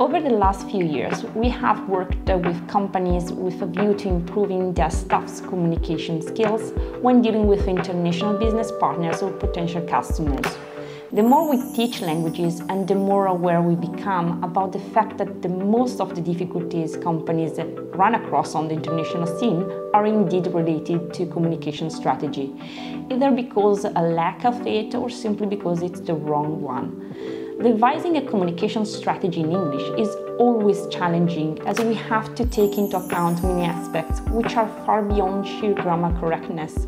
Over the last few years, we have worked with companies with a view to improving their staff's communication skills when dealing with international business partners or potential customers. The more we teach languages and the more aware we become about the fact that the most of the difficulties companies run across on the international scene are indeed related to communication strategy, either because a lack of it or simply because it's the wrong one. Devising a communication strategy in English is always challenging, as we have to take into account many aspects which are far beyond sheer grammar correctness.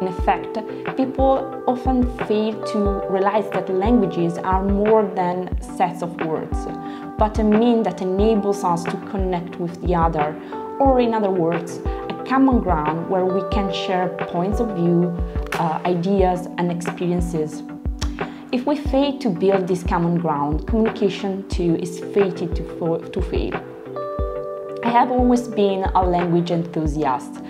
In effect, people often fail to realize that languages are more than sets of words, but a means that enables us to connect with the other, or in other words, a common ground where we can share points of view, ideas and experiences. If we fail to build this common ground, communication too is fated to fail. I have always been a language enthusiast,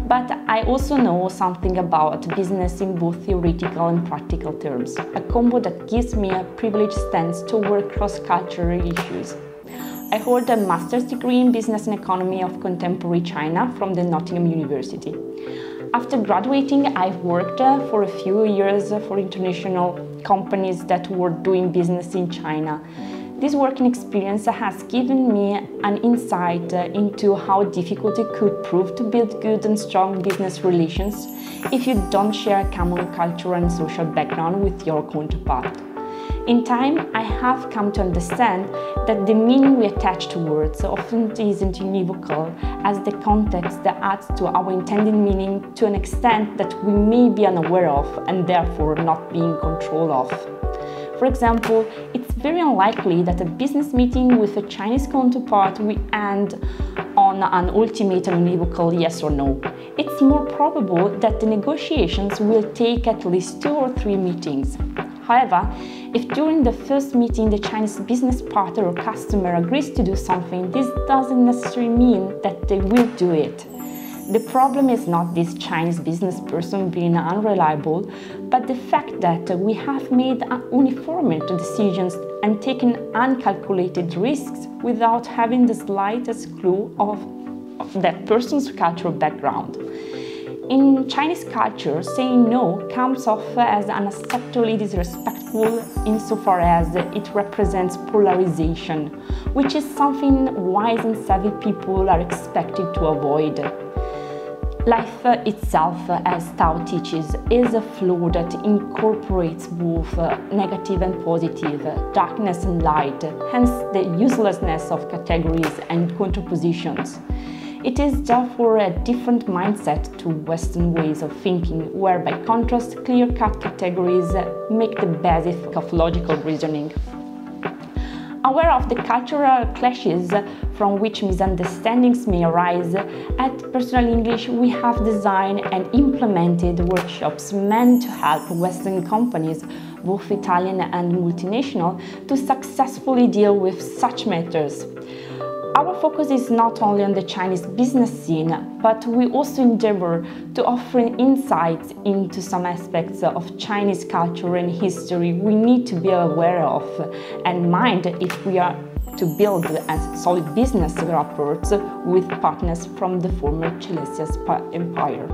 but I also know something about business in both theoretical and practical terms, a combo that gives me a privileged stance toward cross-cultural issues. I hold a master's degree in business and economy of contemporary China from the Nottingham University. After graduating, I've worked for a few years for international companies that were doing business in China. This working experience has given me an insight into how difficult it could prove to build good and strong business relations if you don't share a common cultural and social background with your counterpart. In time, I have come to understand that the meaning we attach to words often isn't univocal, as the context adds to our intended meaning to an extent that we may be unaware of and therefore not be in control of. For example, it's very unlikely that a business meeting with a Chinese counterpart will end on an ultimate and unequivocal yes or no. It's more probable that the negotiations will take at least 2 or 3 meetings. However, if during the first meeting the Chinese business partner or customer agrees to do something, this doesn't necessarily mean that they will do it. The problem is not this Chinese business person being unreliable, but the fact that we have made uniform decisions and taken uncalculated risks without having the slightest clue of that person's cultural background. In Chinese culture, saying no comes off as unacceptably disrespectful insofar as it represents polarization, which is something wise and savvy people are expected to avoid. Life itself, as Tao teaches, is a flow that incorporates both negative and positive, darkness and light, hence the uselessness of categories and contrapositions. It is therefore a different mindset to Western ways of thinking, where by contrast clear-cut categories make the basis of logical reasoning. Aware of the cultural clashes from which misunderstandings may arise, at Personal English we have designed and implemented workshops meant to help Western companies, both Italian and multinational, to successfully deal with such matters. Our focus is not only on the Chinese business scene, but we also endeavor to offer insights into some aspects of Chinese culture and history we need to be aware of and mind if we are to build a solid business rapport with partners from the former Chinese Empire.